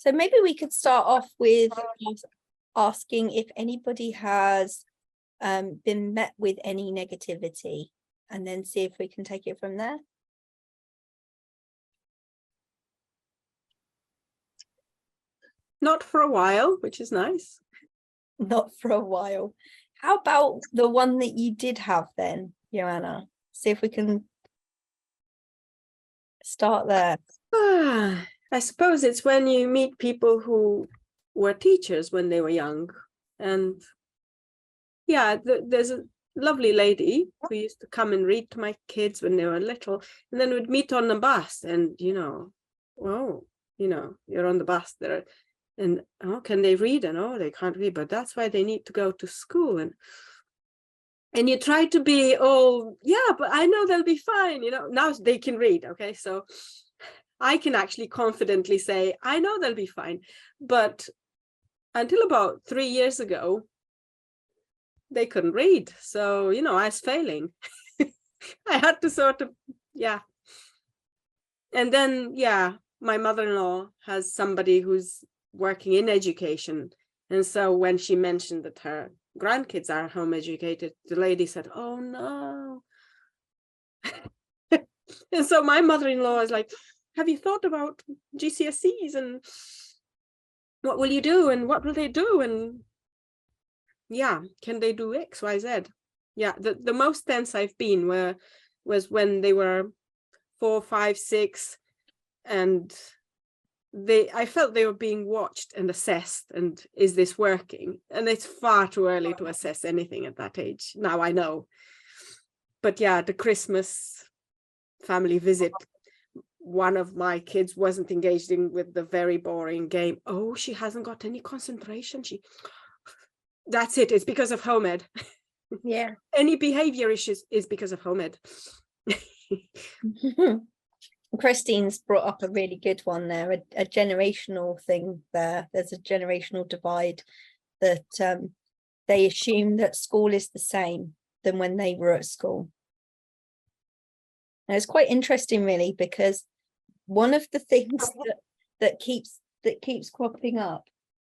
So maybe we could start off with asking if anybody has been met with any negativity, and then see if we can take it from there. Not for a while, which is nice. Not for a while. How about the one that you did have then, Joanna? See if we can start there. I suppose it's when you meet people who were teachers when they were young. And yeah, there's a lovely lady who used to come and read to my kids when they were little, and then we'd meet on the bus, and oh, you're on the bus there, and oh, can they read? And oh, they can't read, but that's why they need to go to school. And you try to be, oh yeah, but I know they'll be fine, now they can read. Okay, so I can actually confidently say I know they'll be fine. But until about 3 years ago, they couldn't read, so I was failing. I had to sort of, and then my mother-in-law has somebody who's working in education, and so when she mentioned that her grandkids are home educated, the lady said, oh no. And so my mother-in-law is like, have you thought about GCSEs and what will you do and what will they do, and can they do X, Y, Z? The most tense I've been was when they were 4, 5, 6, and I felt they were being watched and assessed, and is this working? And it's far too early to assess anything at that age. Now I know. But the Christmas family visit, one of my kids wasn't engaged with the very boring game. Oh, she hasn't got any concentration. That's it. It's because of home ed. Yeah. Any behavior issues is because of home ed. Christine's brought up a really good one there, a generational thing there. There's a generational divide that they assume that school is the same than when they were at school. And it's quite interesting, really, because one of the things that keeps cropping up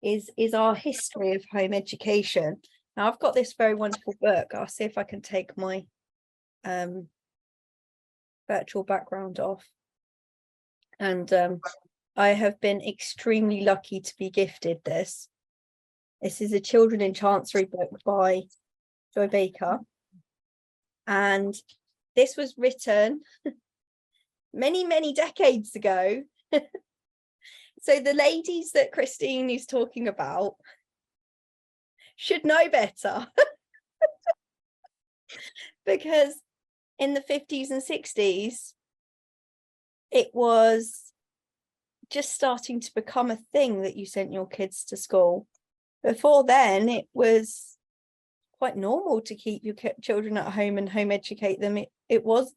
is our history of home education. Now I've got this very wonderful book. I'll see if I can take my virtual background off. And I have been extremely lucky to be gifted this. This is a Children in Chancery book by Joy Baker. And this was written many, many decades ago. So the ladies that Christine is talking about should know better. Because in the 50s and 60s, it was just starting to become a thing that you sent your kids to school. Before then, it was quite normal to keep your children at home and home educate them. It was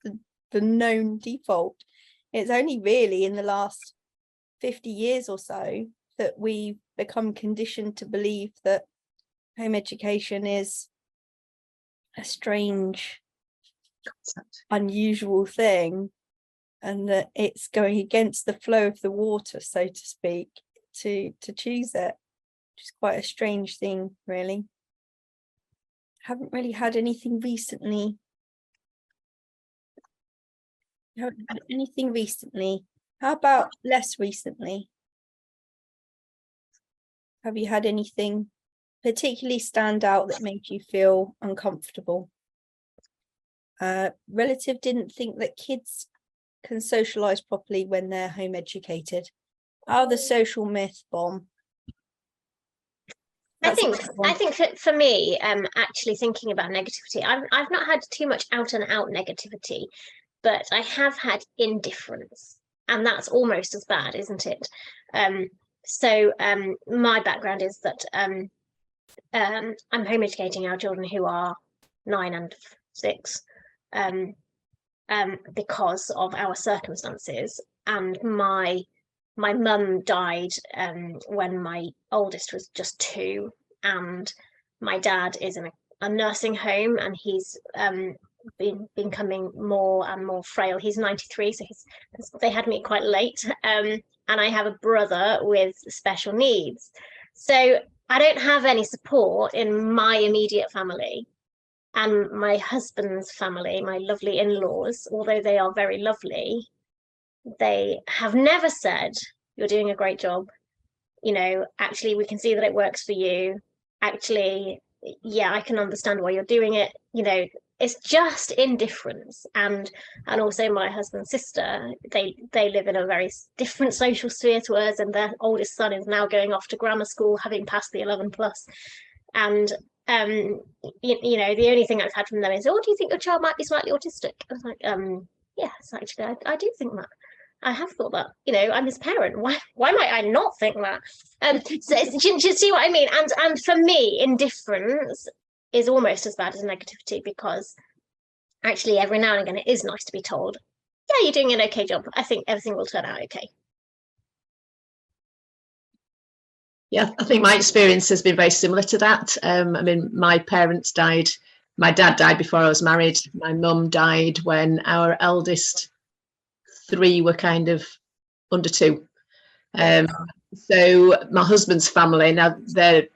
the known default. It's only really in the last 50 years or so that we've become conditioned to believe that home education is a strange, unusual thing, and that it's going against the flow of the water, so to speak, to choose it, which is quite a strange thing, really. Haven't really had anything recently. Haven't had anything recently. How about less recently? Have you had anything particularly stand out that made you feel uncomfortable? Relative didn't think that kids can socialize properly when they're home educated. Oh, the social myth bomb. I think for me, actually thinking about negativity, I've not had too much out and out negativity, but I have had indifference, and that's almost as bad, isn't it? So my background is that I'm home educating our children who are 9 and 6, because of our circumstances, and my mum died when my oldest was just 2, and my dad is in a nursing home, and he's becoming more and more frail. He's 93, so they had me quite late. And I have a brother with special needs. So I don't have any support in my immediate family. And my husband's family, my lovely in-laws, although they are very lovely, they have never said, "You're doing a great job. You know, actually, we can see that it works for you. Actually, yeah, I can understand why you're doing it." You know, it's just indifference. And also my husband's sister, they live in a very different social sphere to us, and their oldest son is now going off to grammar school, having passed the 11 plus. And you know, the only thing I've had from them is, "Oh, do you think your child might be slightly autistic?" I was like, yes, actually, I do think that. I have thought that. You know, I'm his parent. Why might I not think that? So do you see what I mean? And for me, indifference is almost as bad as negativity, because actually every now and again it is nice to be told, "Yeah, you're doing an okay job. I think everything will turn out okay." Yeah, I think my experience has been very similar to that. I mean, my parents died. My dad died before I was married. My mum died when our eldest 3 were kind of under 2. So my husband's family, now they're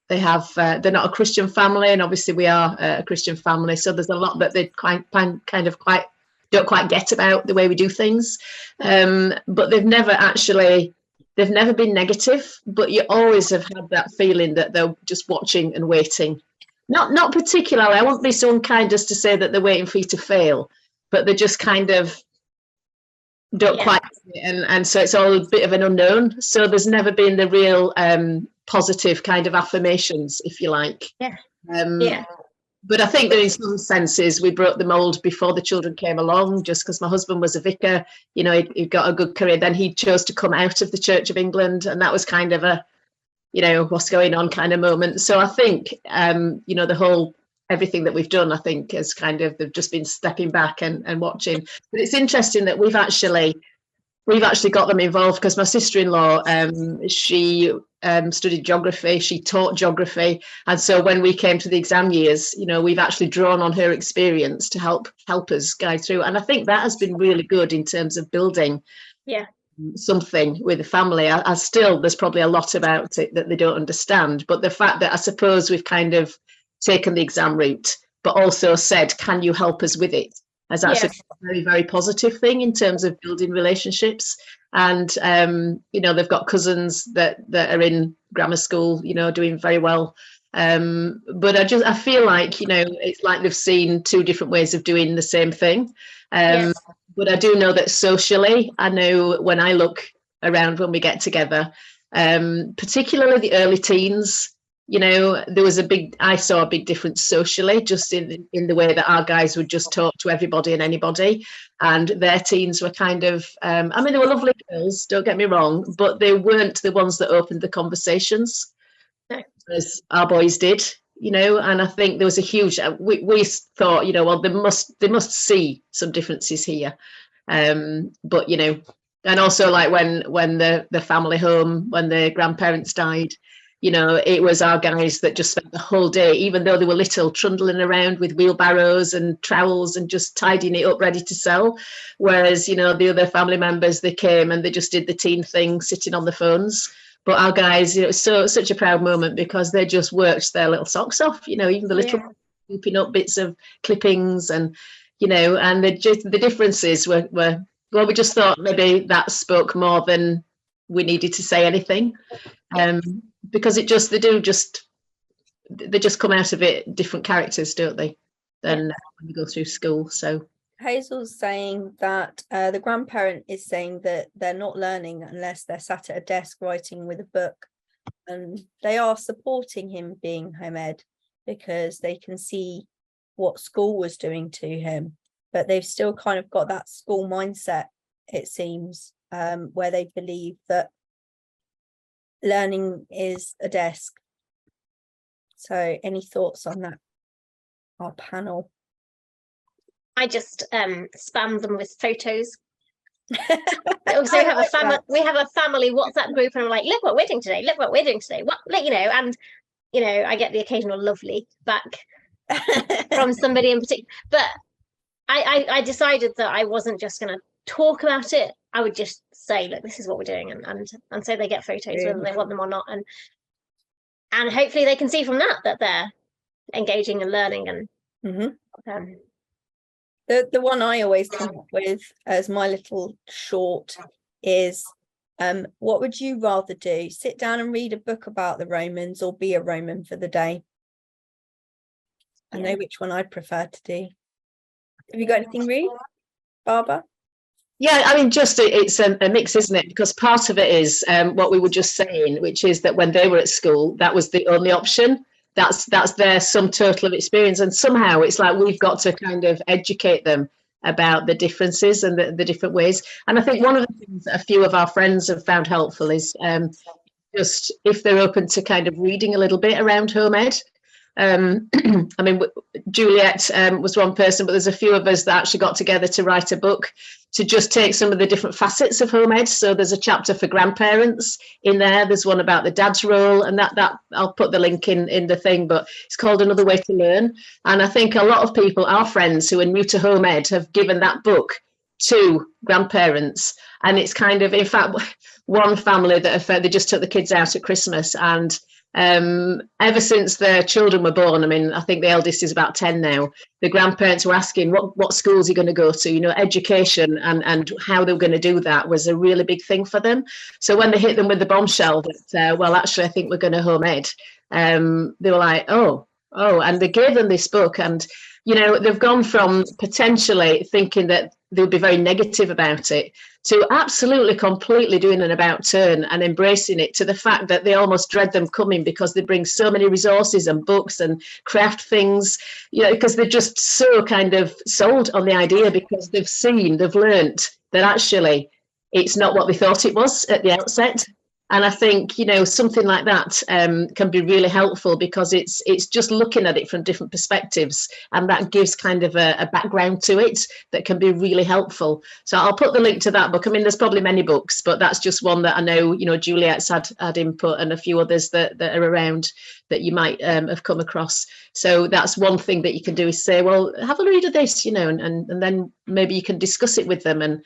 not a Christian family, and obviously we are a Christian family. So there's a lot that they don't quite get about the way we do things. But they've never been negative, but you always have had that feeling that they're just watching and waiting. Not particularly, I won't be so unkind as to say that they're waiting for you to fail, but they're just kind of don't quite, and so it's all a bit of an unknown. So there's never been the real positive kind of affirmations, if you like. But I think that in some senses we broke the mold before the children came along, just because my husband was a vicar, you know, he'd got a good career. Then he chose to come out of the Church of England, and that was kind of a, you know, what's going on kind of moment. So I think, you know, the whole, everything that we've done, I think, has kind of, they've just been stepping back and watching. But it's interesting that we've actually got them involved, because my sister-in-law, she studied geography, she taught geography, and so when we came to the exam years, you know, we've actually drawn on her experience to help us guide through. And I think that has been really good in terms of building something with the family. I still, there's probably a lot about it that they don't understand, but the fact that I suppose we've kind of taken the exam route, but also said, "Can you help us with it?" as actually a very, very positive thing in terms of building relationships. And you know, they've got cousins that are in grammar school, you know, doing very well. But I feel like, you know, it's like they've seen 2 different ways of doing the same thing. But I do know that socially, I know when I look around when we get together, particularly the early teens, you know, I saw a big difference socially, just in the way that our guys would just talk to everybody and anybody, and their teens were kind of, I mean, they were lovely girls, don't get me wrong, but they weren't the ones that opened the conversations as our boys did, you know. And I think there was a huge, we thought, you know, well, they must see some differences here. But, you know, and also like when the family home, when the grandparents died, you know, it was our guys that just spent the whole day, even though they were little, trundling around with wheelbarrows and trowels and just tidying it up, ready to sell. Whereas, you know, the other family members, they came and they just did the teen thing, sitting on the phones. But our guys, you know, it was such a proud moment, because they just worked their little socks off, you know, even the little scooping up bits of clippings, and, you know, and the differences were, well, we just thought maybe that spoke more than we needed to say anything. Because they just come out of it different characters, don't they, than when you go through school. So Hazel's saying that the grandparent is saying that they're not learning unless they're sat at a desk writing with a book, and they are supporting him being home ed because they can see what school was doing to him, but they've still kind of got that school mindset, it seems, where they believe that learning is a desk. So any thoughts on that, our panel? I just spam them with photos. We also have a family. We have a family WhatsApp group, and I'm like, "Look what we're doing today! Look what we're doing today!" What, you know, and you know, I get the occasional lovely back from somebody in particular. But I decided that I wasn't just going to talk about it. I would just say, look, this is what we're doing, and so they get photos whether they want them or not, and hopefully they can see from that they're engaging and learning. And the one I always come up with as my little short is, what would you rather do? Sit down and read a book about the Romans, or be a Roman for the day? I know which one I'd prefer to do. Have you got anything, Ruth? Barbara? Yeah, I mean, just it's a mix, isn't it? Because part of it is what we were just saying, which is that when they were at school, that was the only option. That's their sum total of experience, and somehow it's like we've got to kind of educate them about the differences and the different ways. And I think one of the things that a few of our friends have found helpful is just if they're open to kind of reading a little bit around home ed. I mean, Juliet was one person, but there's a few of us that actually got together to write a book to just take some of the different facets of home ed. So there's a chapter for grandparents in there. There's one about the dad's role, and that I'll put the link in the thing, but it's called Another Way to Learn. And I think a lot of people, our friends who are new to home ed, have given that book to grandparents. And it's kind of, in fact, one family that they just took the kids out at Christmas, and ever since their children were born, I mean, I think the eldest is about 10 now, the grandparents were asking what schools are going to go to, you know, education and how they were going to do that was a really big thing for them. So when they hit them with the bombshell that, well, actually, I think we're going to home ed, they were like, oh, and they gave them this book. And, you know, they've gone from potentially thinking that they'll be very negative about it to absolutely completely doing an about turn and embracing it, to the fact that they almost dread them coming because they bring so many resources and books and craft things, you know, because they're just so kind of sold on the idea, because they've learnt that actually it's not what they thought it was at the outset. And I think, you know, something like that can be really helpful, because it's just looking at it from different perspectives, and that gives kind of a background to it that can be really helpful. So I'll put the link to that book. I mean, there's probably many books, but that's just one that I know, you know, Juliet's had input, and a few others that are around that you might have come across. So that's one thing that you can do, is say, well, have a read of this, you know, and then maybe you can discuss it with them, and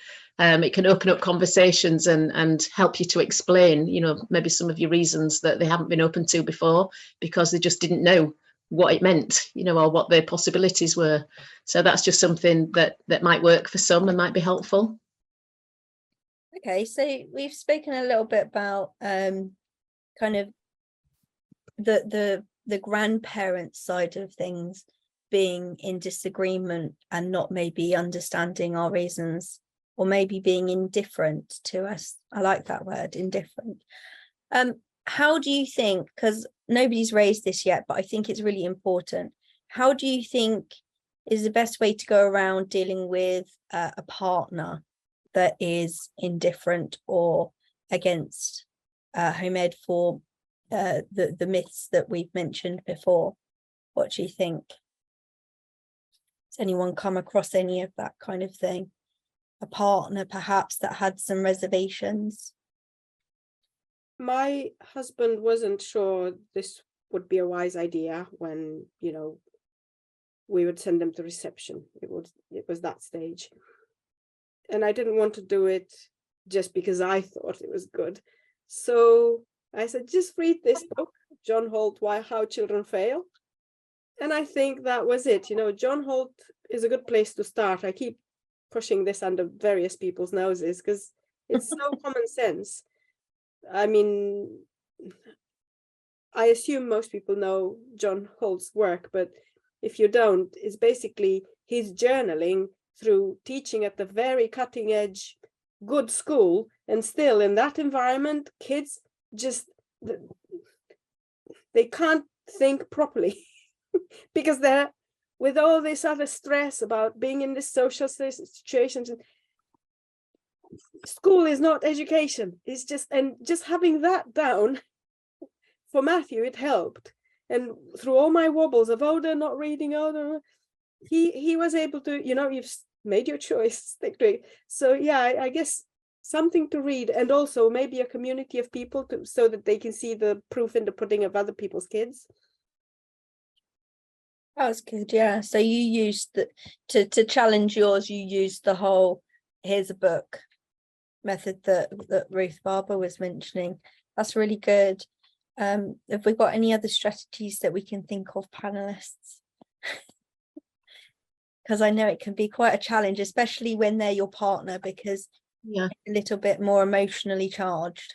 it can open up conversations and help you to explain, you know, maybe some of your reasons that they haven't been open to before, because they just didn't know what it meant, you know, or what their possibilities were. So that's just something that might work for some and might be helpful. Okay, so we've spoken a little bit about kind of the grandparent side of things being in disagreement and not maybe understanding our reasons, or maybe being indifferent to us. I like that word, indifferent. How do you think, because nobody's raised this yet, but I think it's really important, how do you think is the best way to go around dealing with a partner that is indifferent or against home ed for the myths that we've mentioned before? What do you think? Has anyone come across any of that kind of thing? A partner perhaps that had some reservations? My husband wasn't sure this would be a wise idea when, you know, we would send them to reception. It was that stage. And I didn't want to do it just because I thought it was good. So I said, just read this book, John Holt, How Children Fail. And I think that was it. You know, John Holt is a good place to start. I keep pushing this under various people's noses because it's so common sense. I mean, I assume most people know John Holt's work, but if you don't, it's basically his journaling through teaching at the very cutting edge, good school, and still in that environment, kids just, they can't think properly because they're with all this other stress about being in this social situations. School is not education. It's just, and just having that down for Matthew, it helped. And through all my wobbles of, they're not reading, he was able to, you know, you've made your choice, stick to it. So yeah, I guess something to read, and also maybe a community of people so that they can see the proof in the pudding of other people's kids. That's good. Yeah. So you used to challenge yours, you used the whole here's a book method that Ruth Barber was mentioning. That's really good. Have we got any other strategies that we can think of, panelists? Because I know it can be quite a challenge, especially when they're your partner, because Yeah. a little bit more emotionally charged.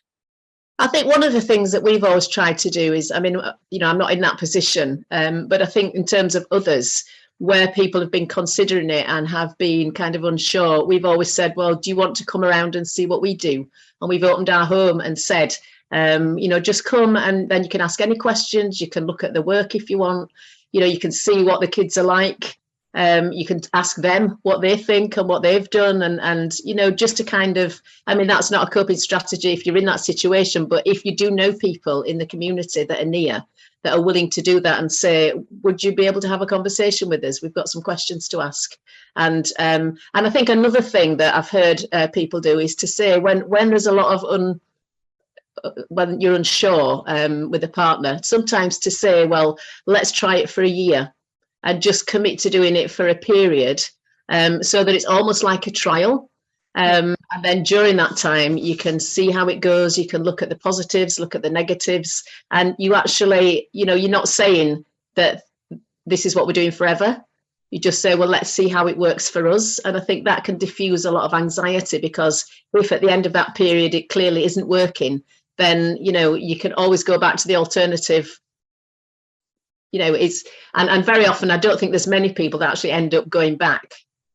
I think one of the things that we've always tried to do is, I mean, you know, I'm not in that position, but I think in terms of others, where people have been considering it and have been kind of unsure, we've always said, well, do you want to come around and see what we do? And we've opened our home and said, you know, just come, and then you can ask any questions. You can look at the work if you want. You know, you can see what the kids are like. You can ask them what they think and what they've done, and you know, just to kind of, I mean, that's not a coping strategy if you're in that situation, but if you do know people in the community that are near, that are willing to do that and say, would you be able to have a conversation with us? We've got some questions to ask. And I think another thing that I've heard people do is to say, when there's a lot of when you're unsure with a partner, sometimes to say, well, let's try it for a year and just commit to doing it for a period, so that it's almost like a trial. And then during that time, you can see how it goes. You can look at the positives, look at the negatives, and you actually, you know, you're not saying that this is what we're doing forever. You just say, well, let's see how it works for us. And I think that can diffuse a lot of anxiety, because if at the end of that period it clearly isn't working, then, you know, you can always go back to the alternative. You know, it's, and very often I don't think there's many people that actually end up going back.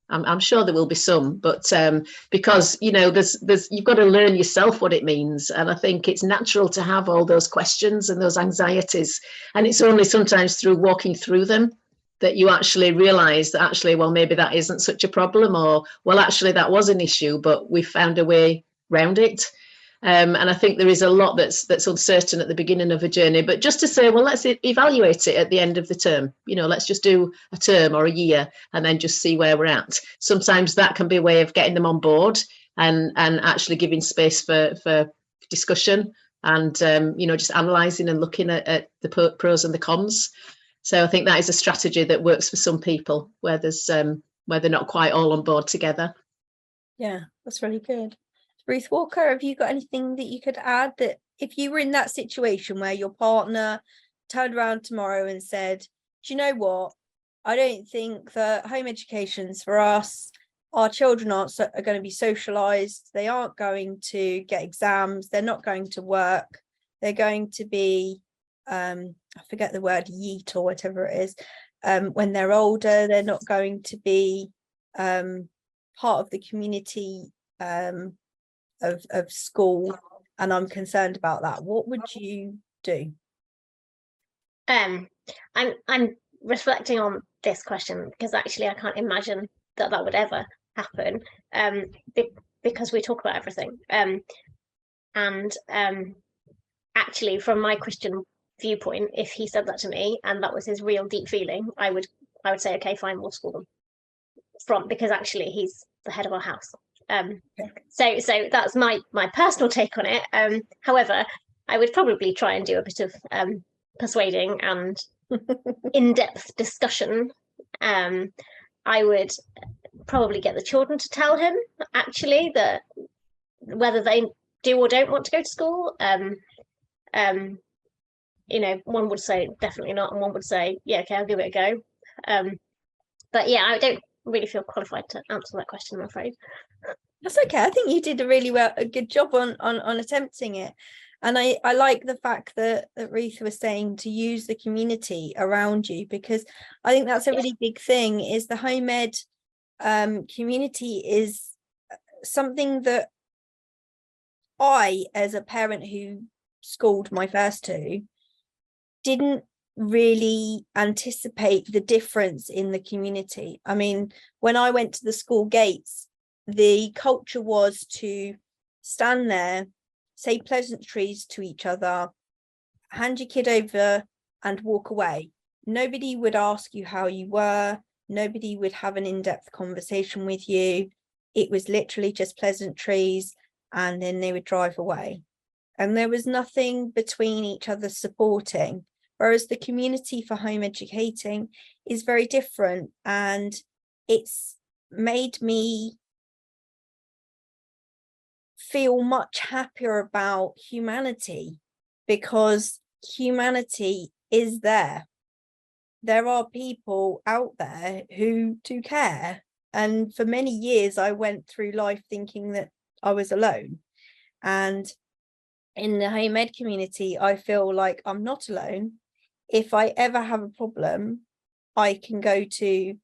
I'm sure there will be some, but because, you know, there's you've got to learn yourself what it means. And I think it's natural to have all those questions and those anxieties. And it's only sometimes through walking through them that you actually realize that actually, well, maybe that isn't such a problem, or, well, actually that was an issue, but we found a way around it. And I think there is a lot that's uncertain at the beginning of a journey, but just to say, well, let's evaluate it at the end of the term. You know, let's just do a term or a year and then just see where we're at. Sometimes that can be a way of getting them on board and actually giving space for discussion and, you know, just analysing and looking at the pros and the cons. So I think that is a strategy that works for some people where there's where they're not quite all on board together. Yeah, that's really good. Ruth Walker, have you got anything that you could add, that if you were in that situation where your partner turned around tomorrow and said, do you know what, I don't think that home education's for us, our children are going to be socialized, they aren't going to get exams, they're not going to work, they're going to be I forget the word, yeet or whatever it is, when they're older, they're not going to be part of the community of school, and I'm concerned about that, what would you do? I'm reflecting on this question because actually I can't imagine that would ever happen, because we talk about everything, and actually from my Christian viewpoint, if he said that to me and that was his real deep feeling, I would say, okay, fine, we'll school them, because actually he's the head of our house. So that's my personal take on it. However, I would probably try and do a bit of persuading and in-depth discussion. I would probably get the children to tell him actually that whether they do or don't want to go to school. You know, one would say definitely not, and one would say, yeah, okay, I'll give it a go. But yeah, I don't really feel qualified to answer that question, I'm afraid. That's okay. I think you did a good job on attempting it. And I like the fact that Ruth was saying to use the community around you, because I think that's a really big thing, is the home ed community is something that I, as a parent who schooled my first two, didn't really anticipate the difference in the community. I mean, when I went to the school gates, the culture was to stand there, say pleasantries to each other, hand your kid over and walk away. Nobody would ask you how you were. Nobody would have an in-depth conversation with you. It was literally just pleasantries, and then they would drive away. And there was nothing between each other supporting. whereas the community for home educating is very different, and it's made me feel much happier about humanity, because humanity is there. There are people out there who do care. And for many years, I went through life thinking that I was alone. And in the home ed community, I feel like I'm not alone. If I ever have a problem, I can go to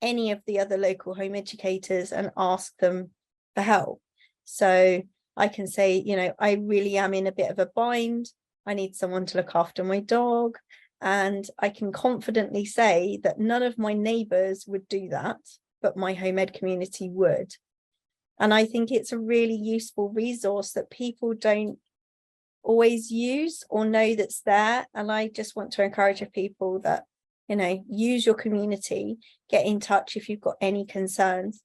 any of the other local home educators and ask them for help. So I can say, you know, I really am in a bit of a bind. I need someone to look after my dog. And I can confidently say that none of my neighbours would do that, but my home ed community would. And I think it's a really useful resource that people don't always use or know that's there. And I just want to encourage people that, you know, use your community, get in touch if you've got any concerns.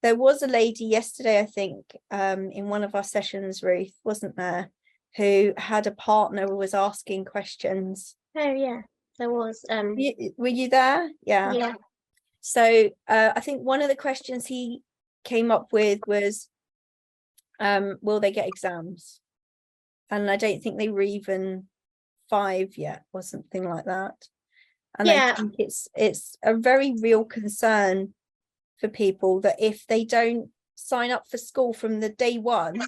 There was a lady yesterday, I think, in one of our sessions, Ruth, wasn't there, who had a partner who was asking questions. Oh yeah, there was. Were you there? Yeah. So I think one of the questions he came up with was, will they get exams? And I don't think they were even 5 yet or something like that. And Yeah. I think it's a very real concern for people that if they don't sign up for school from the day one,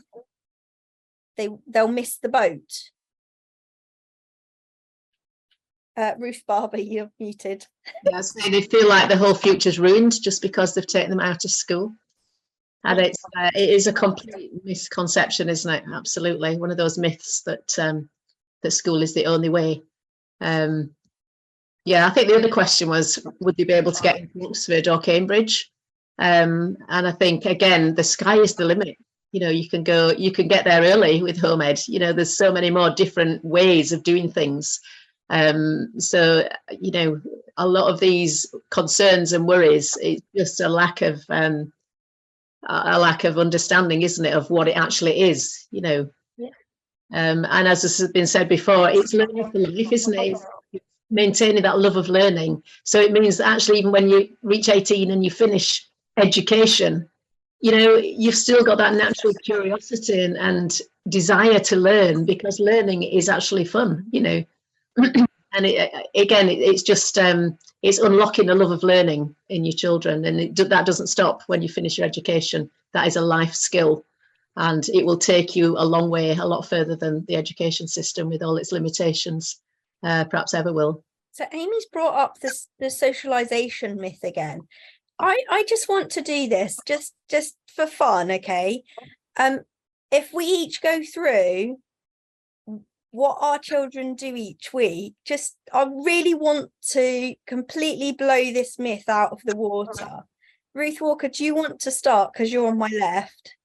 they'll miss the boat. Ruth Barber, you're muted. Yes, they feel like the whole future's ruined just because they've taken them out of school. And it is a complete misconception, isn't it? Absolutely. One of those myths that that school is the only way. Yeah, I think the other question was, would they be able to get into Oxford or Cambridge? And I think, again, the sky is the limit. You know, you can get there early with home ed. You know, there's so many more different ways of doing things. So, you know, a lot of these concerns and worries, it's just a lack of understanding, isn't it, of what it actually is, you know. Yeah. And as has been said before, it's learning for life, isn't it? It's maintaining that love of learning. So it means that actually even when you reach 18 and you finish education, you know, you've still got that natural curiosity and desire to learn, because learning is actually fun, you know. And it's just it's unlocking a love of learning in your children, and that doesn't stop when you finish your education. That is a life skill, and it will take you a long way, a lot further than the education system with all its limitations perhaps ever will. So Amy's brought up the socialization myth again. I just want to do this just for fun, okay? If we each go through what our children do each week, I really want to completely blow this myth out of the water. Ruth Walker, do you want to start, because you're on my left?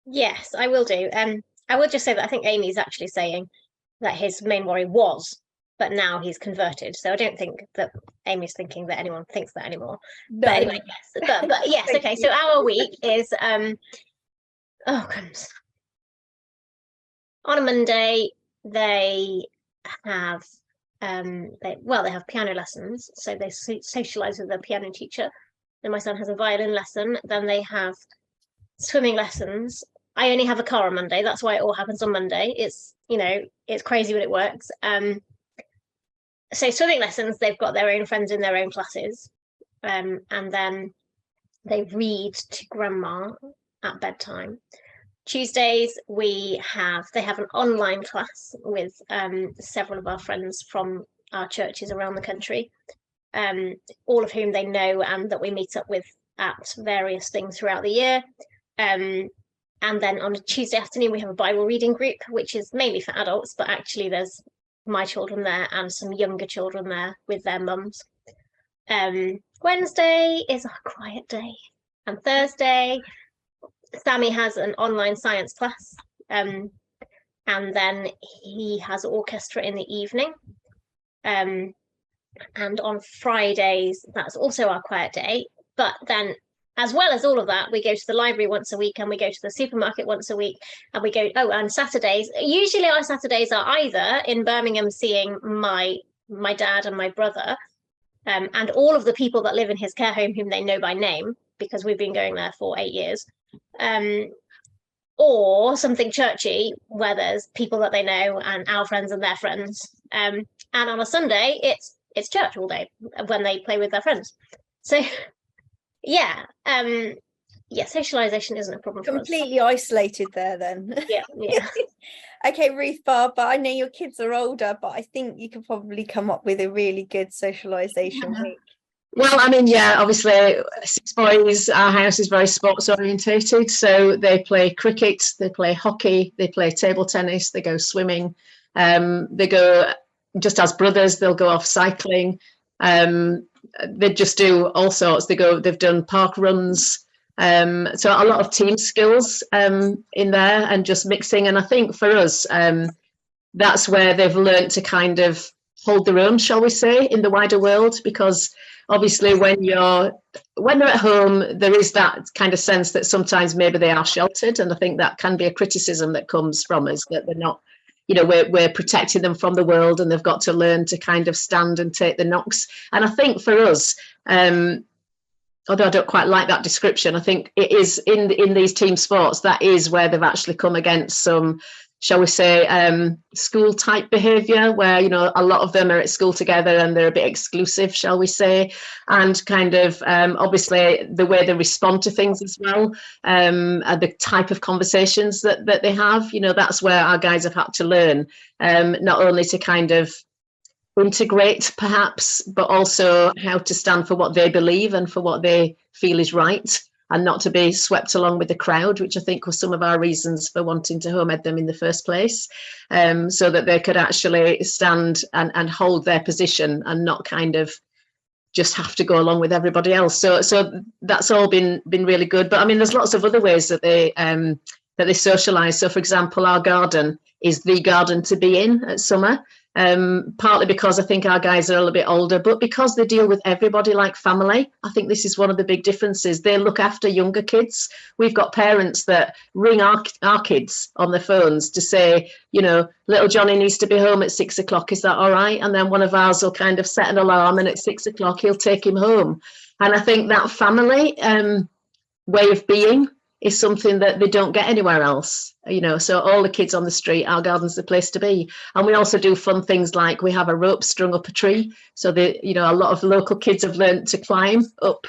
Yes, I will do. I will just say that I think Amy's actually saying that his main worry was, but now he's converted. So I don't think that Amy's thinking that anyone thinks that anymore. No. But anyway, yes. But yes, okay. So our week is oh crumbs. On a Monday, they have they have piano lessons, so they socialize with their piano teacher. Then my son has a violin lesson. Then they have swimming lessons. I only have a car on Monday. That's why it all happens on Monday. It's, you know, it's crazy when it works. So swimming lessons, they've got their own friends in their own classes, and then they read to grandma at bedtime. Tuesdays they have an online class with several of our friends from our churches around the country, all of whom they know and that we meet up with at various things throughout the year. And then on a Tuesday afternoon we have a Bible reading group, which is mainly for adults, but actually there's my children there and some younger children there with their mums. Wednesday is a quiet day, and Thursday Sammy has an online science class, and then he has orchestra in the evening. And on Fridays, that's also our quiet day. But then as well as all of that, we go to the library once a week, and we go to the supermarket once a week, and we go, and Saturdays, usually our Saturdays are either in Birmingham seeing my dad and my brother, and all of the people that live in his care home whom they know by name, because we've been going there for 8 years, or something churchy where there's people that they know and our friends and their friends. And on a Sunday, it's church all day when they play with their friends. So yeah, socialization isn't a problem for us. Completely isolated there then. Yeah. Okay, Ruth, Barbara, I know your kids are older, but I think you could probably come up with a really good socialization week. Well, I mean, yeah, obviously 6 boys, our house is very sports orientated. So they play cricket, they play hockey, they play table tennis, they go swimming. They go, just as brothers, they'll go off cycling. They just do all sorts. They've done park runs. So a lot of team skills in there, and just mixing. And I think for us, that's where they've learned to kind of hold their own, shall we say, in the wider world, because obviously when they're at home, there is that kind of sense that sometimes maybe they are sheltered, and I think that can be a criticism that comes from us, that they're not, we're protecting them from the world, and they've got to learn to kind of stand and take the knocks. And I think for us, although I don't quite like that description, I think it is in these team sports, that is where they've actually come against some, shall we say, school type behaviour, where, a lot of them are at school together and they're a bit exclusive, shall we say, and kind of obviously the way they respond to things as well, and the type of conversations that they have, that's where our guys have had to learn, not only to kind of integrate perhaps, but also how to stand for what they believe and for what they feel is right, and not to be swept along with the crowd, which I think was some of our reasons for wanting to home ed them in the first place, so that they could actually stand and hold their position and not kind of just have to go along with everybody else. So that's all been really good. But I mean, there's lots of other ways that they socialise. So for example, our garden is the garden to be in at summer. Partly because I think our guys are a little bit older, but because they deal with everybody like family. I think this is one of the big differences. They look after younger kids. We've got parents that ring our kids on their phones to say, little Johnny needs to be home at 6 o'clock. Is that all right? And then one of ours will kind of set an alarm, and at 6 o'clock he'll take him home. And I think that family way of being is something that they don't get anywhere else, so all the kids on the street, our garden's the place to be. And we also do fun things like we have a rope strung up a tree, so that a lot of local kids have learned to climb up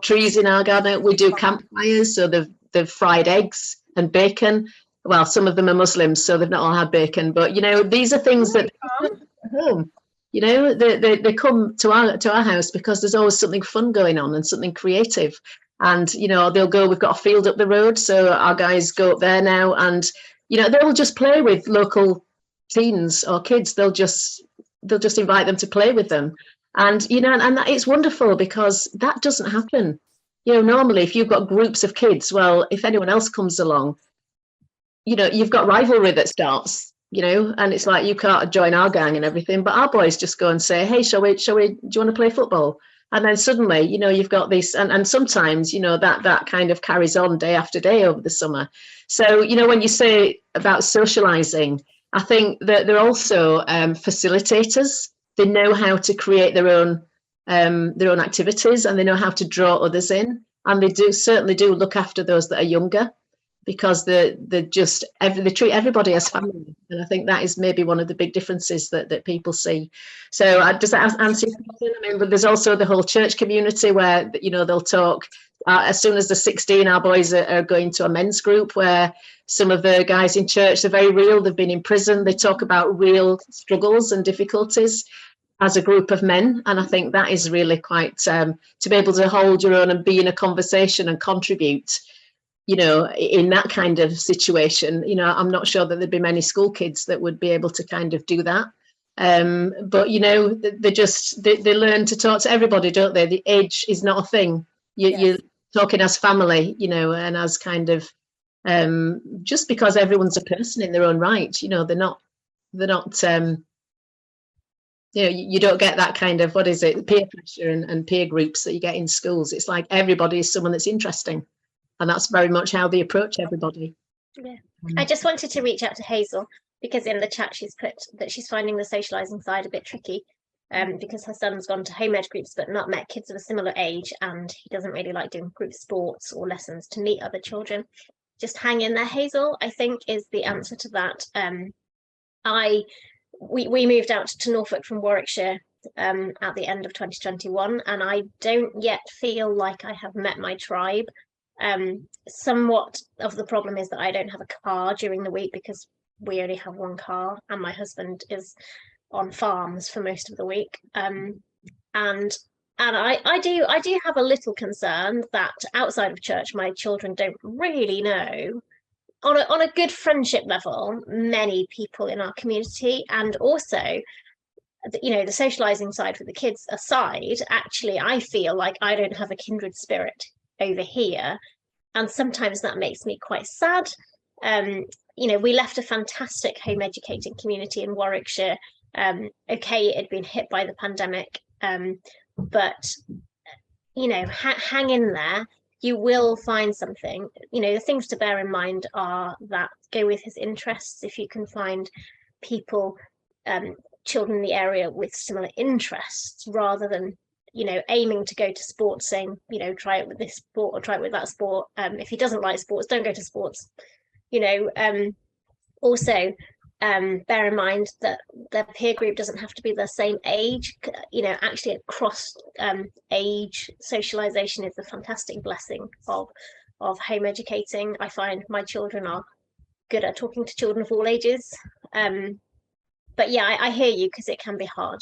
trees in our garden. We do campfires, so they've fried eggs and bacon. Well, some of them are Muslims, so they've not all had bacon, but these are things that at home, they come to our house because there's always something fun going on and something creative. And, they'll go, we've got a field up the road, so our guys go up there now, and, they'll just play with local teens or kids. They'll just invite them to play with them. And, and that, it's wonderful, because that doesn't happen. Normally if you've got groups of kids, well, if anyone else comes along, you've got rivalry that starts, and it's like, you can't join our gang and everything, but our boys just go and say, hey, do you want to play football? And then suddenly, you've got this, and sometimes, that kind of carries on day after day over the summer. So, when you say about socializing, I think that they're also facilitators. They know how to create their own activities, and they know how to draw others in. And they certainly do look after those that are younger, because they treat everybody as family. And I think that is maybe one of the big differences that people see. So does that answer your question? I mean, but there's also the whole church community where, they'll talk. As soon as they're 16, our boys are going to a men's group where some of the guys in church are very real. They've been in prison. They talk about real struggles and difficulties as a group of men. And I think that is really quite, to be able to hold your own and be in a conversation and contribute, in that kind of situation, I'm not sure that there'd be many school kids that would be able to kind of do that. But, they learn to talk to everybody, don't they? The age is not a thing. You're talking as family, and as kind of, just because everyone's a person in their own right, they're not You know, you don't get that kind of, what is it, peer pressure and peer groups that you get in schools. It's like everybody is someone that's interesting, and that's very much how they approach everybody. Yeah. I just wanted to reach out to Hazel because in the chat she's put that she's finding the socializing side a bit tricky, because her son's gone to home ed groups but not met kids of a similar age, and he doesn't really like doing group sports or lessons to meet other children. Just hang in there, Hazel, I think is the answer to that. We moved out to Norfolk from Warwickshire at the end of 2021, and I don't yet feel like I have met my tribe. Somewhat of the problem is that I don't have a car during the week because we only have one car, and my husband is on farms for most of the week. And I do have a little concern that outside of church, my children don't really know on a good friendship level many people in our community. And also, you know, the socializing side for the kids aside, actually I feel like I don't have a kindred spirit over here, and sometimes that makes me quite sad. You know, we left a fantastic home educating community in Warwickshire. Okay, it had been hit by the pandemic, but you know, hang in there. You will find something. You know, the things to bear in mind are that go with his interests. If you can find people, children in the area with similar interests, rather than, you know, aiming to go to sports, saying, you know, try it with this sport or try it with that sport. If he doesn't like sports, don't go to sports. You know, also bear in mind that their peer group doesn't have to be the same age. You know, actually across age socialization is a fantastic blessing of home educating. I find my children are good at talking to children of all ages. But yeah, I hear you, because it can be hard.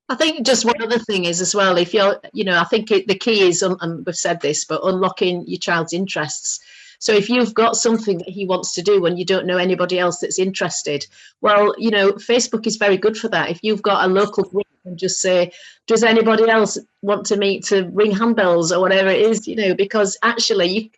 I think just one other thing is as well, if you're, you know, I think the key is, and we've said this, but unlocking your child's interests. So if you've got something that he wants to do and you don't know anybody else that's interested, well, you know, Facebook is very good for that. If you've got a local group and just say, does anybody else want to meet to ring handbells or whatever it is, you know, because actually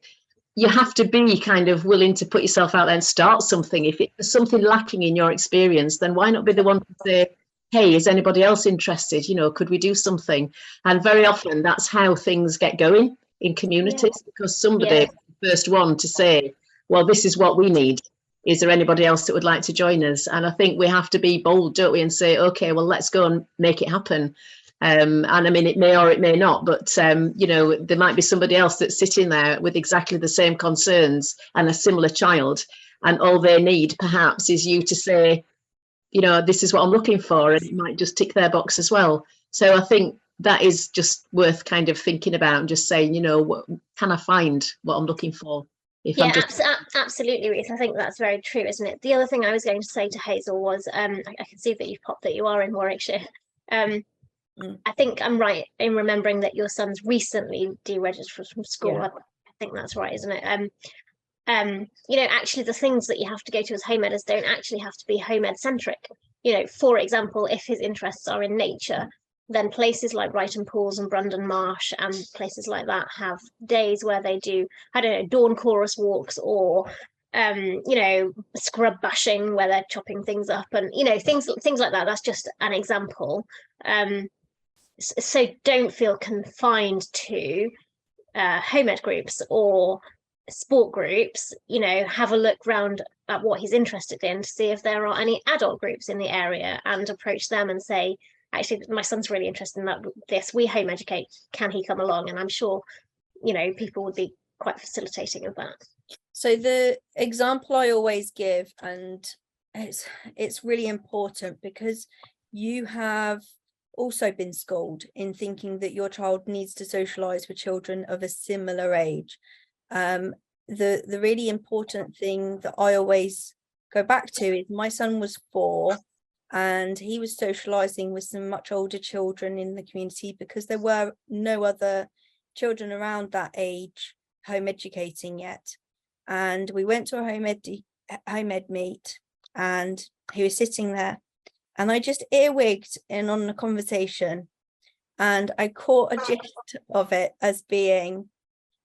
you have to be kind of willing to put yourself out there and start something. If there's something lacking in your experience, then why not be the one to say, hey, is anybody else interested? You know, could we do something? And very often that's how things get going in communities, because somebody first one to say, well, this is what we need. Is there anybody else that would like to join us? And I think we have to be bold, don't we, and say, okay, well, let's go and make it happen. And I mean, it may or it may not, but you know, there might be somebody else that's sitting there with exactly the same concerns and a similar child, and all they need perhaps is you to say, you know, this is what I'm looking for, and it might just tick their box as well. So I think that is just worth kind of thinking about and just saying, you know, can I find what I'm looking for? If yeah, I'm just... absolutely, Ruth. I think that's very true, isn't it? The other thing I was going to say to Hazel was, I can see that you've popped that you are in Warwickshire. I think I'm right in remembering that your son's recently deregistered from school. I think that's right, isn't it? You know, actually the things that you have to go to as home editors don't actually have to be home ed centric. You know, for example, if his interests are in nature, then places like Brighton Pools and Brandon Marsh and places like that have days where they do, I don't know, dawn chorus walks, or you know, scrub bashing where they're chopping things up, and you know, things like that. That's just an example. So don't feel confined to home ed groups or sport groups. You know, have a look round at what he's interested in to see if there are any adult groups in the area, and approach them and say, actually, my son's really interested in this. We home educate. Can he come along? And I'm sure, you know, people would be quite facilitating of that. So the example I always give, and it's really important, because you have also been schooled in thinking that your child needs to socialize with children of a similar age. The really important thing that I always go back to is my son was 4 and he was socializing with some much older children in the community because there were no other children around that age home educating yet. And we went to a home ed meet, and he was sitting there, and I just earwigged in on the conversation, and I caught a gist of it as being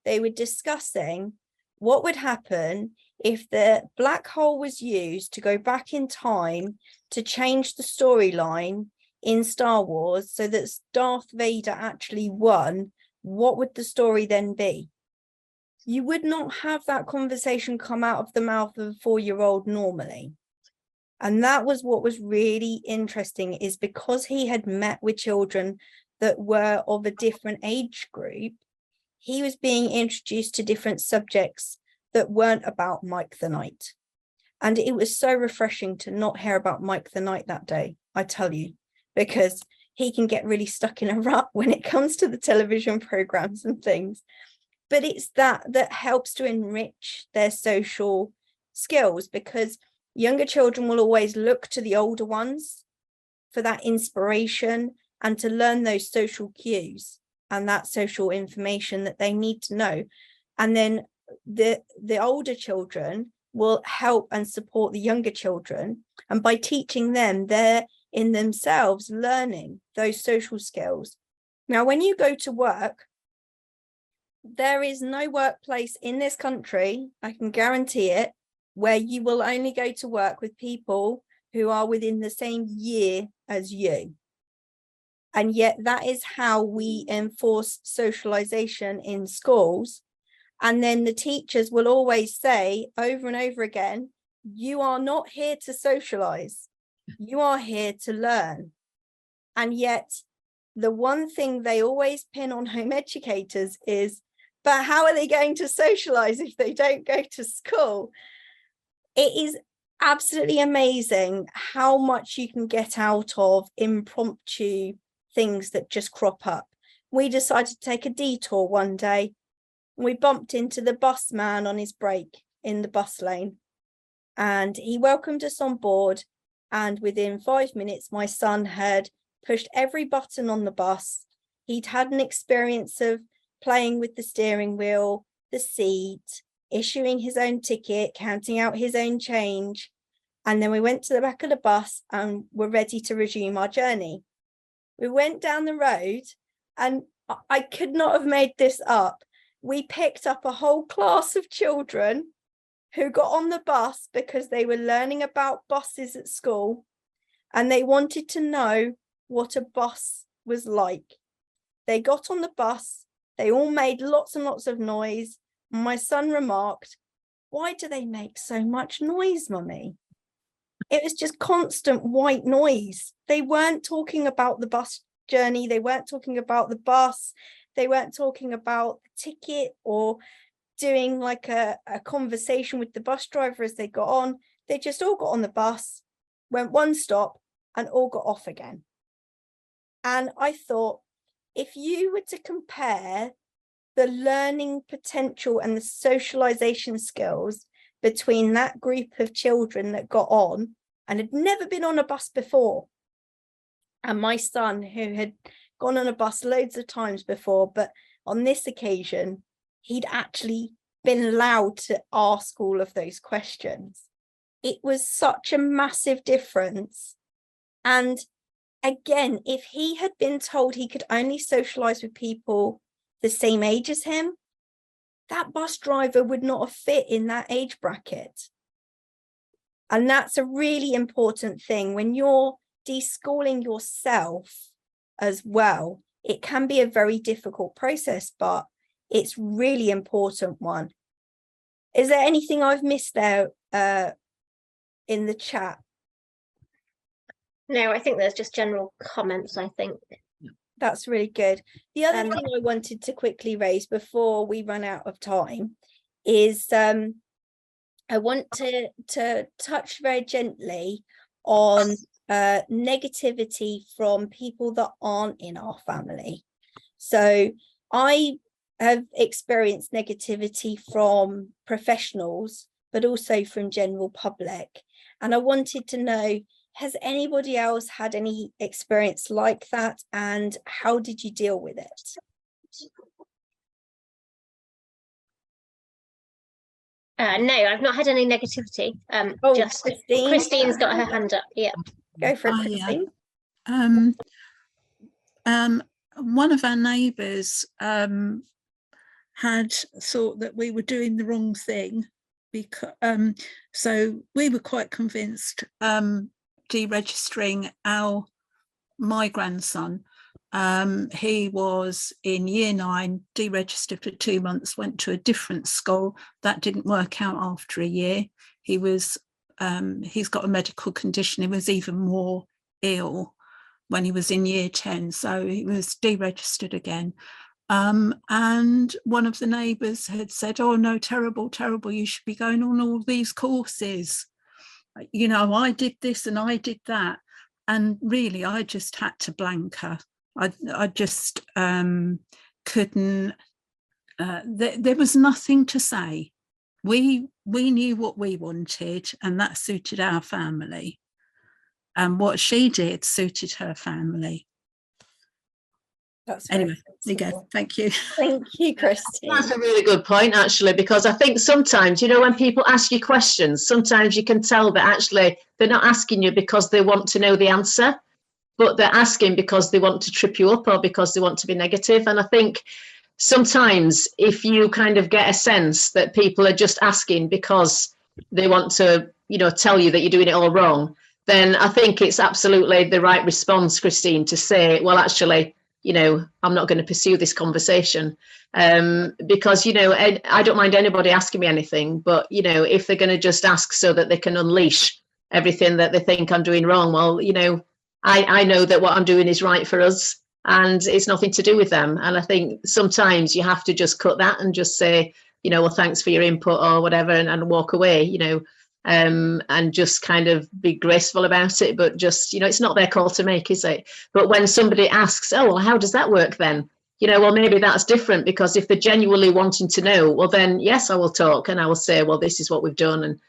they were discussing what would happen if the black hole was used to go back in time to change the storyline in Star Wars so that Darth Vader actually won? What would the story then be? You would not have that conversation come out of the mouth of a 4-year-old normally. And that was what was really interesting, is because he had met with children that were of a different age group, he was being introduced to different subjects that weren't about Mike the Knight. And it was so refreshing to not hear about Mike the Knight that day, I tell you, because he can get really stuck in a rut when it comes to the television programs and things. But it's that helps to enrich their social skills, because younger children will always look to the older ones for that inspiration and to learn those social cues and that social information that they need to know. And then the older children will help and support the younger children. And by teaching them, they're in themselves learning those social skills. Now, when you go to work, there is no workplace in this country, I can guarantee it, where you will only go to work with people who are within the same year as you. And yet that is how we enforce socialization in schools. And then the teachers will always say over and over again, you are not here to socialize, you are here to learn. And yet the one thing they always pin on home educators is, but how are they going to socialize if they don't go to school? It is absolutely amazing how much you can get out of impromptu things that just crop up. We decided to take a detour one day. We bumped into the bus man on his break in the bus lane, and he welcomed us on board. And within 5 minutes, my son had pushed every button on the bus. He'd had an experience of playing with the steering wheel, the seat, issuing his own ticket, counting out his own change. And then we went to the back of the bus and were ready to resume our journey. We went down the road, and I could not have made this up. We picked up a whole class of children who got on the bus because they were learning about buses at school, and they wanted to know what a bus was like. They got on the bus, they all made lots and lots of noise. My son remarked, "Why do they make so much noise, Mummy?" It was just constant white noise. They weren't talking about the bus journey. They weren't talking about the bus. They weren't talking about the ticket or doing like a conversation with the bus driver as they got on. They just all got on the bus, went one stop, and all got off again. And I thought, if you were to compare the learning potential and the socialization skills between that group of children that got on and had never been on a bus before, and my son, who had gone on a bus loads of times before, but on this occasion, he'd actually been allowed to ask all of those questions. It was such a massive difference. And again, if he had been told he could only socialize with people the same age as him, that bus driver would not have fit in that age bracket. And that's a really important thing. When you're deschooling yourself as well, it can be a very difficult process, but it's really important one. Is there anything I've missed there in the chat? No, I think there's just general comments, I think. That's really good. The other thing I wanted to quickly raise before we run out of time is I want to touch very gently on negativity from people that aren't in our family. So I have experienced negativity from professionals, but also from general public. And I wanted to know, has anybody else had any experience like that, and how did you deal with it? No, I've not had any negativity. Just Christine's got her hand up. Yeah, go for it, Christine. One of our neighbours had thought that we were doing the wrong thing, because so we were quite convinced deregistering my grandson. He was in year 9, deregistered for 2 months, went to a different school. That didn't work out after a year. He was he's got a medical condition. He was even more ill when he was in year 10, so he was deregistered again. And one of the neighbours had said, "Oh no, terrible, terrible, you should be going on all these courses. You know, I did this and I did that." And really, I just had to blank her. I just couldn't, there was nothing to say. We knew what we wanted, and that suited our family. And what she did suited her family. That's anyway, there you go. Thank you. Thank you, Christine. That's a really good point, actually, because I think sometimes, you know, when people ask you questions, sometimes you can tell that actually they're not asking you because they want to know the answer, but they're asking because they want to trip you up or because they want to be negative. And I think sometimes if you kind of get a sense that people are just asking because they want to, you know, tell you that you're doing it all wrong, then I think it's absolutely the right response, Christine, to say, well, actually, you know, I'm not going to pursue this conversation because, you know, I don't mind anybody asking me anything, but, you know, if they're going to just ask so that they can unleash everything that they think I'm doing wrong, well, you know, I know that what I'm doing is right for us and it's nothing to do with them. And I think sometimes you have to just cut that and just say, you know, well, thanks for your input or whatever, and walk away, you know, and just kind of be graceful about it. But just, you know, it's not their call to make, is it? But when somebody asks, oh, well, how does that work then? You know, well, maybe that's different, because if they're genuinely wanting to know, well, then, yes, I will talk and I will say, well, this is what we've done.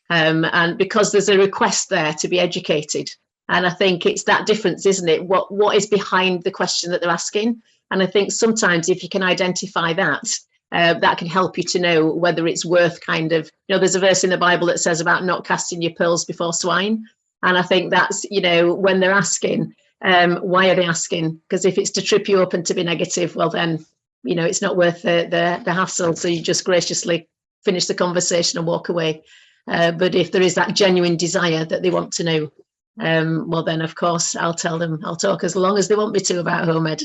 And because there's a request there to be educated. And I think it's that difference, isn't it? What is behind the question that they're asking? And I think sometimes if you can identify that, that can help you to know whether it's worth kind of, you know, there's a verse in the Bible that says about not casting your pearls before swine. And I think that's, you know, when they're asking, why are they asking? Because if it's to trip you up and to be negative, well, then, you know, it's not worth the hassle. So you just graciously finish the conversation and walk away. But if there is that genuine desire that they want to know, well, then, of course, I'll tell them, I'll talk as long as they want me to about home ed.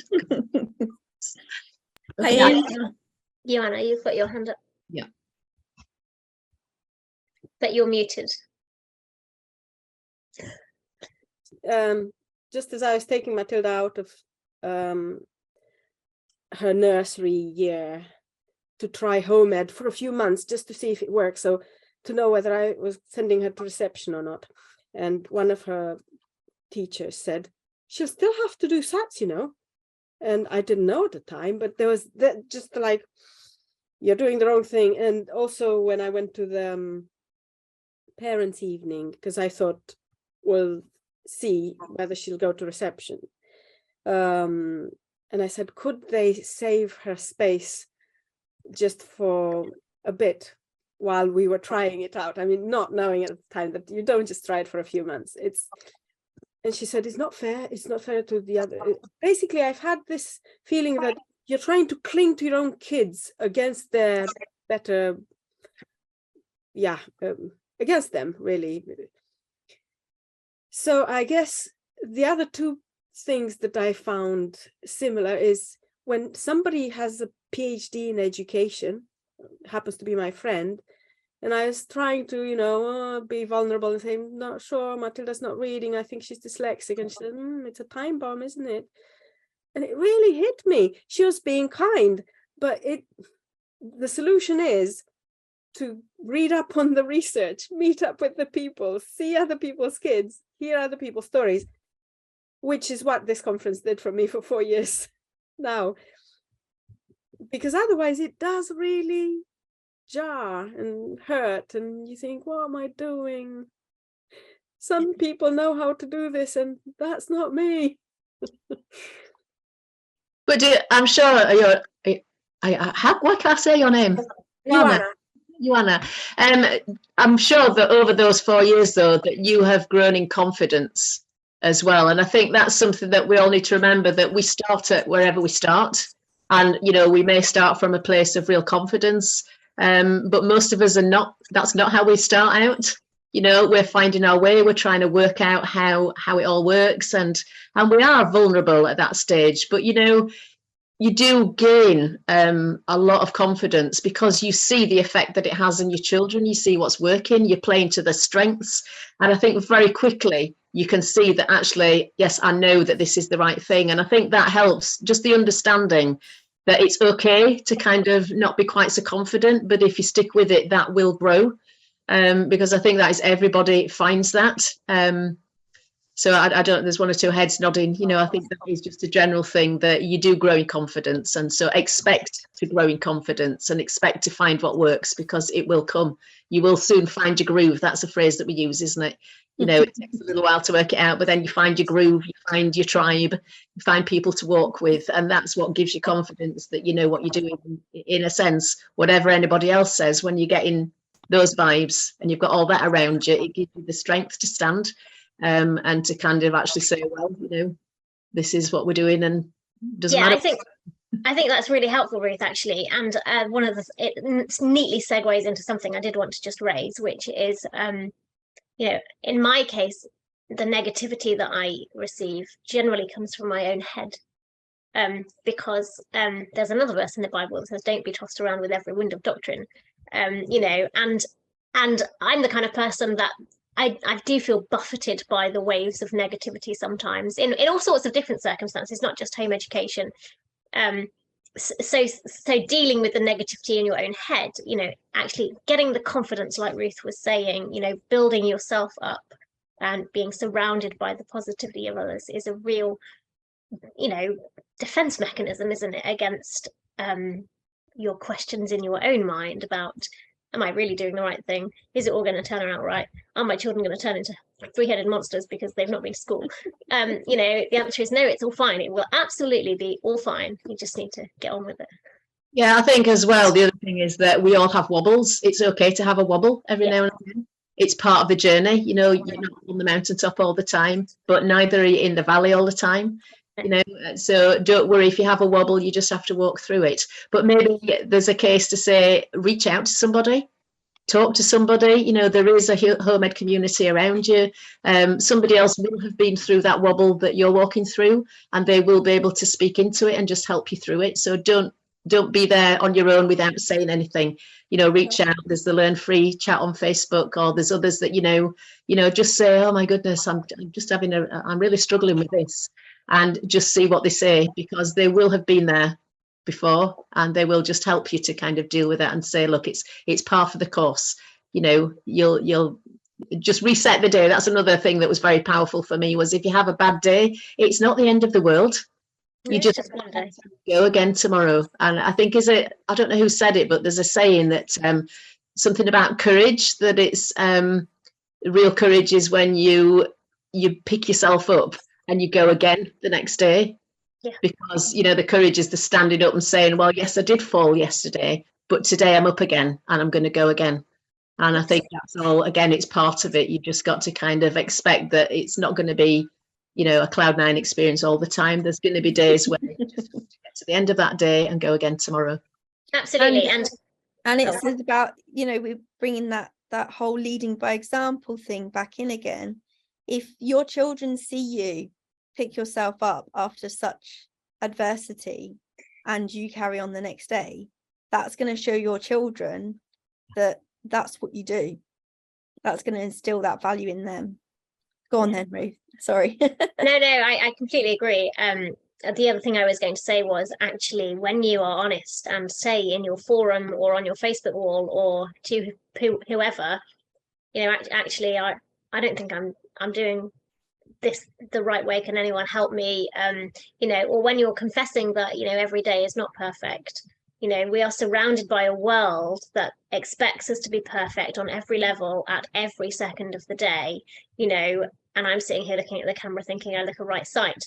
Hey, Joanna, you've got your hand up. Yeah. But you're muted. Just as I was taking Matilda out of her nursery year to try home ed for a few months just to see if it works, so to know whether I was sending her to reception or not. And one of her teachers said, she'll still have to do SATs, you know. And I didn't know at the time, but there was that just like, you're doing the wrong thing. And also when I went to the parents' evening, because I thought, we'll see whether she'll go to reception. And I said, could they save her space just for a bit while we were trying it out? I mean, not knowing at the time that you don't just try it for a few months. And she said, it's not fair. It's not fair to the other. Basically, I've had this feeling that you're trying to cling to your own kids against their better, against them, really. So I guess the other two things that I found similar is when somebody has a PhD in education, happens to be my friend, and I was trying to, you know, be vulnerable and say, I'm not sure, Matilda's not reading, I think she's dyslexic. And she said, it's a time bomb, isn't it? And it really hit me. She was being kind, but the solution is to read up on the research, meet up with the people, see other people's kids, hear other people's stories, which is what this conference did for me for 4 years now. Because otherwise it does really jar and hurt, and you think, what am I doing? Some people know how to do this and that's not me. But I'm sure why can't I say your name? Joanna. I'm sure that over those 4 years, though, that you have grown in confidence as well. And I think that's something that we all need to remember, that we start at wherever we start. And, you know, we may start from a place of real confidence, but most of us are not, that's not how we start out. You know, we're finding our way, we're trying to work out how it all works, and we are vulnerable at that stage. But, you know, you do gain a lot of confidence because you see the effect that it has on your children. You see what's working, you're playing to their strengths. And I think very quickly you can see that actually, yes, I know that this is the right thing. And I think that helps, just the understanding that it's okay to kind of not be quite so confident, but if you stick with it, that will grow. Because I think that is, everybody finds that. So I don't, there's one or two heads nodding, you know, I think that is just a general thing that you do grow in confidence. And so expect to grow in confidence and expect to find what works, because it will come. You will soon find your groove. That's a phrase that we use, isn't it? You know, it takes a little while to work it out, but then you find your groove, you find your tribe, you find people to walk with. And that's what gives you confidence that you know what you're doing, in a sense, whatever anybody else says. When you get in those vibes and you've got all that around you, it gives you the strength to stand. And to kind of actually say, well, you know, this is what we're doing, and doesn't matter. I think that's really helpful, Ruth, actually. And one of it neatly segues into something I did want to just raise, which is, you know, in my case, the negativity that I receive generally comes from my own head. Because there's another verse in the Bible that says, "Don't be tossed around with every wind of doctrine." You know, and I'm the kind of person that I do feel buffeted by the waves of negativity sometimes in all sorts of different circumstances, not just home education. So dealing with the negativity in your own head, you know, actually getting the confidence, like Ruth was saying, you know, building yourself up and being surrounded by the positivity of others is a real, you know, defense mechanism, isn't it, against your questions in your own mind about, am I really doing the right thing? Is it all going to turn out right? Are my children going to turn into three-headed monsters because they've not been to school? You know, the answer is no, it's all fine. It will absolutely be all fine. You just need to get on with it. Yeah, I think as well, the other thing is that we all have wobbles. It's okay to have a wobble every now and then. It's part of the journey. You know, you're not on the mountaintop all the time, but neither are you in the valley all the time. You know, so don't worry if you have a wobble, you just have to walk through it. But maybe there's a case to say, reach out to somebody, talk to somebody. You know, there is a home ed community around you. Somebody else will have been through that wobble that you're walking through, and they will be able to speak into it and just help you through it. So don't be there on your own without saying anything. You know, reach out. There's the Learn Free chat on Facebook, or there's others that, you know, just say, oh my goodness, I'm just having I'm really struggling with this. And just see what they say, because they will have been there before, and they will just help you to kind of deal with it and say, look, it's par for the course. You know, you'll just reset the day. That's another thing that was very powerful for me, was if you have a bad day, it's not the end of the world. You just go again tomorrow. And I think I don't know who said it, but there's a saying that something about courage, that it's real courage is when you pick yourself up and you go again the next day. Because, you know, the courage is the standing up and saying, well, yes, I did fall yesterday, but today I'm up again and I'm going to go again. And I think that's all, again, it's part of it. You just got to kind of expect that it's not going to be, you know, a cloud nine experience all the time. There's going to be days where you just have to get to the end of that day and go again tomorrow. Absolutely. And it's about, you know, we're bringing that whole leading by example thing back in again. If your children see you pick yourself up after such adversity and you carry on the next day, that's going to show your children that that's what you do. That's going to instill that value in them. Go on then, Ruth. Sorry. No, I completely agree. The other thing I was going to say was, actually, when you are honest and say in your forum or on your Facebook wall or to whoever, you know, actually, I don't think I'm doing this the right way. Can anyone help me? You know, or when you're confessing that, you know, every day is not perfect. You know, we are surrounded by a world that expects us to be perfect on every level at every second of the day, you know, and I'm sitting here looking at the camera thinking I look a right sight.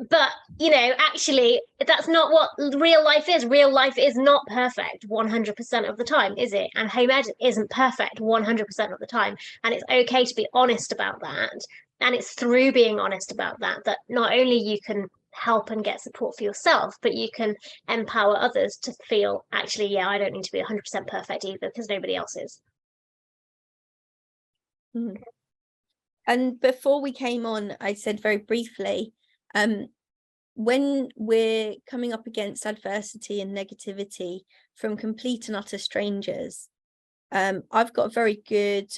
But, you know, actually, that's not what real life is. Real life is not perfect 100% of the time, is it? And home ed isn't perfect 100% of the time. And it's okay to be honest about that. And it's through being honest about that, that not only you can help and get support for yourself, but you can empower others to feel, actually, yeah, I don't need to be 100% perfect either, because nobody else is. And before we came on, I said very briefly, when we're coming up against adversity and negativity from complete and utter strangers, I've got a very good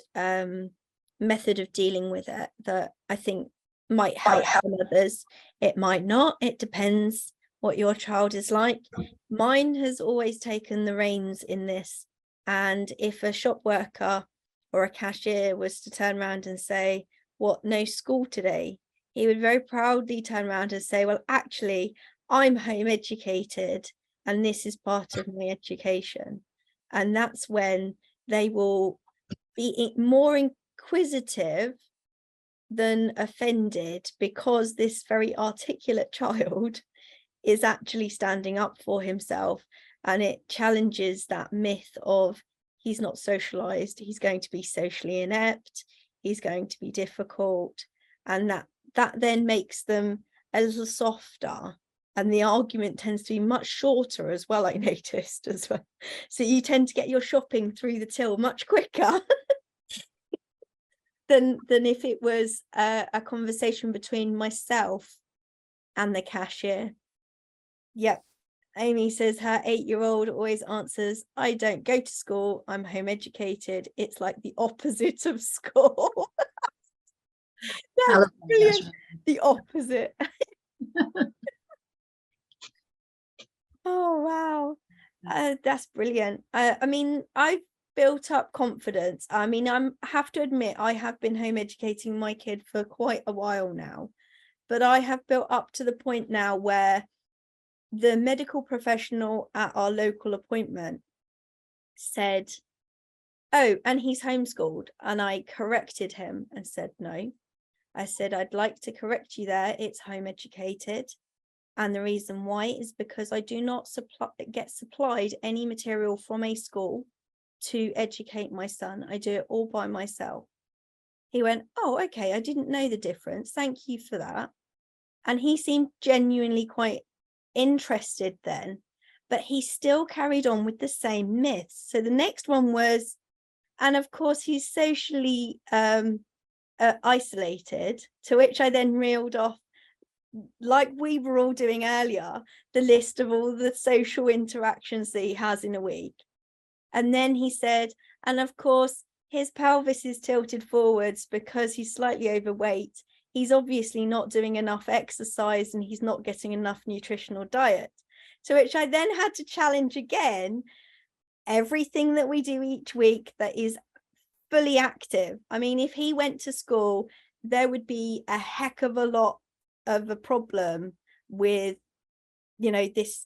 method of dealing with it that I think might help some others. It might not. It depends what your child is like. Mine has always taken the reins in this. And if a shop worker or a cashier was to turn around and say, "What, no school today?" he would very proudly turn around and say, "Well, actually, I'm home educated and this is part of my education." And that's when they will be more inquisitive than offended, because this very articulate child is actually standing up for himself, and it challenges that myth of he's not socialized, he's going to be socially inept, he's going to be difficult, and that then makes them a little softer, and the argument tends to be much shorter as well, I noticed as well. So you tend to get your shopping through the till much quicker than if it was a conversation between myself and the cashier. Yep. Amy says her 8-year-old always answers, "I don't go to school, I'm home educated." It's like the opposite of school. That's brilliant. The opposite. Oh, wow. That's brilliant. I mean, I've built up confidence. I mean, I have to admit, I have been home educating my kid for quite a while now, but I have built up to the point now where the medical professional at our local appointment said, "Oh, and he's homeschooled." And I corrected him and said, "No." I said, "I'd like to correct you there. It's home educated. And the reason why is because I do not get supplied any material from a school to educate my son. I do it all by myself." He went, "Oh, okay, I didn't know the difference. Thank you for that." And he seemed genuinely quite interested then, but he still carried on with the same myths. So the next one was, and of course he's socially isolated, to which I then reeled off, like we were all doing earlier, the list of all the social interactions that he has in a week. And then he said, and of course his pelvis is tilted forwards because he's slightly overweight. He's obviously not doing enough exercise and he's not getting enough nutritional diet. To which I then had to challenge again everything that we do each week that is fully active. I mean, if he went to school, there would be a heck of a lot of a problem with, you know, this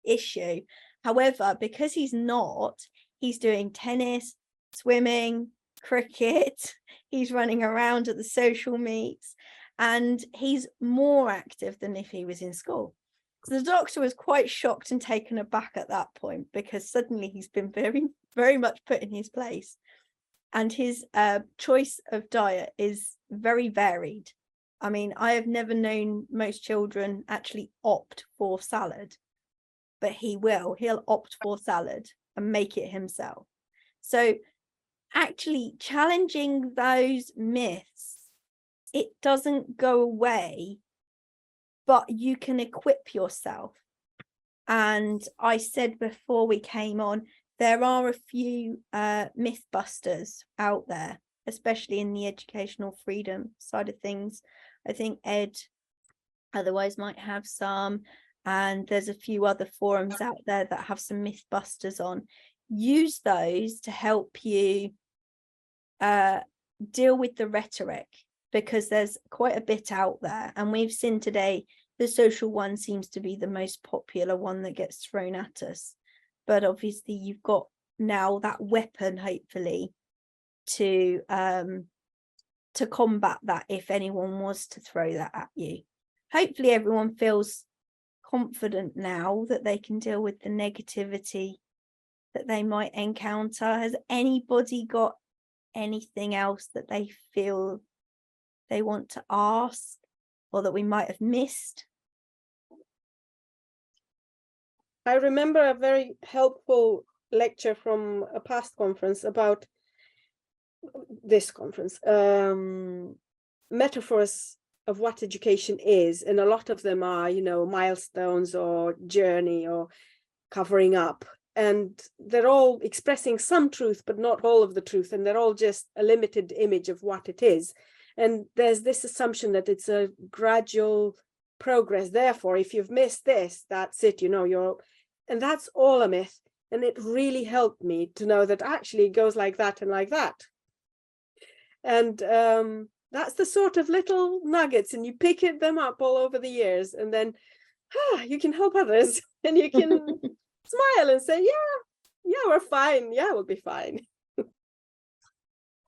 issue. However, because he's not, he's doing tennis, swimming, cricket, he's running around at the social meets, and he's more active than if he was in school. So the doctor was quite shocked and taken aback at that point, because suddenly he's been very, very much put in his place. And his choice of diet is very varied. I mean, I have never known most children actually opt for salad, but he'll opt for salad and make it himself. So actually challenging those myths, it doesn't go away, but you can equip yourself. And I said before we came on, there are a few myth busters out there, especially in the educational freedom side of things. I think Ed otherwise might have some, and there's a few other forums out there that have some myth busters on. Use those to help you deal with the rhetoric, because there's quite a bit out there, and we've seen today the social one seems to be the most popular one that gets thrown at us. But obviously you've got now that weapon, hopefully, to combat that if anyone was to throw that at you. Hopefully everyone feels confident now that they can deal with the negativity that they might encounter. Has anybody got anything else that they feel they want to ask, or that we might have missed? I remember a very helpful lecture from a past conference about this conference, metaphors of what education is, and a lot of them are, you know, milestones or journey or covering up, and they're all expressing some truth but not all of the truth, and they're all just a limited image of what it is. And there's this assumption that it's a gradual progress, therefore if you've missed this, that's it, you know, and that's all a myth. And it really helped me to know that actually it goes like that and like that. And that's the sort of little nuggets, and you pick them up all over the years, and then you can help others, and you can smile and say, yeah, we're fine. Yeah, we'll be fine.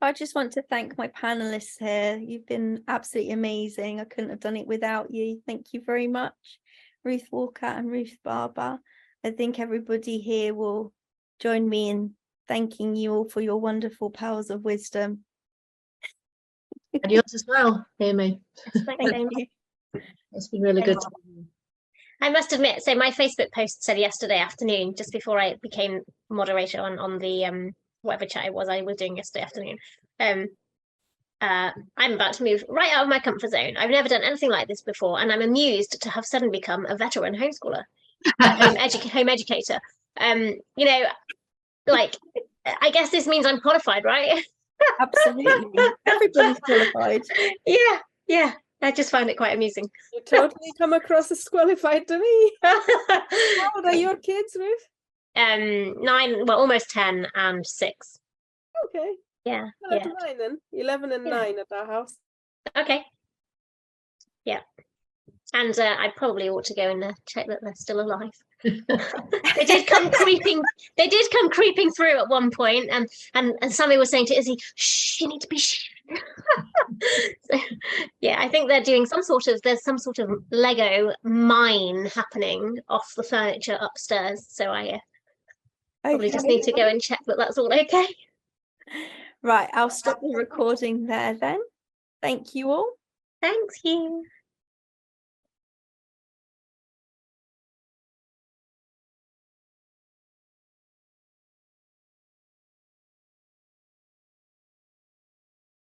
I just want to thank my panelists here. You've been absolutely amazing. I couldn't have done it without you. Thank you very much, Ruth Walker and Ruth Barber. I think everybody here will join me in thanking you all for your wonderful powers of wisdom. And yours as well, Amy. Thank Thank you. It's been really good. I must admit, so my Facebook post said yesterday afternoon, just before I became moderator on the whatever chat it was I was doing yesterday afternoon. I'm about to move right out of my comfort zone. I've never done anything like this before, and I'm amused to have suddenly become a veteran homeschooler, home educator. You know, like, I guess this means I'm qualified, right? Absolutely. Everybody's qualified. Yeah. I just find it quite amusing. You totally come across as qualified to me. How old are your kids, Ruth? 9, well, almost 10 and 6. Okay. Yeah. Well, at 9 then. 11 and 9 at our house. Okay. Yeah. And I probably ought to go and check that they're still alive. They did come creeping through at one point, and somebody was saying to Izzy, "Shh, you need to be shh." So, yeah, I think there's some sort of Lego mine happening off the furniture upstairs. So I probably just need to go and check that that's all okay. Right, I'll stop the recording there then. Thank you all. Thanks you.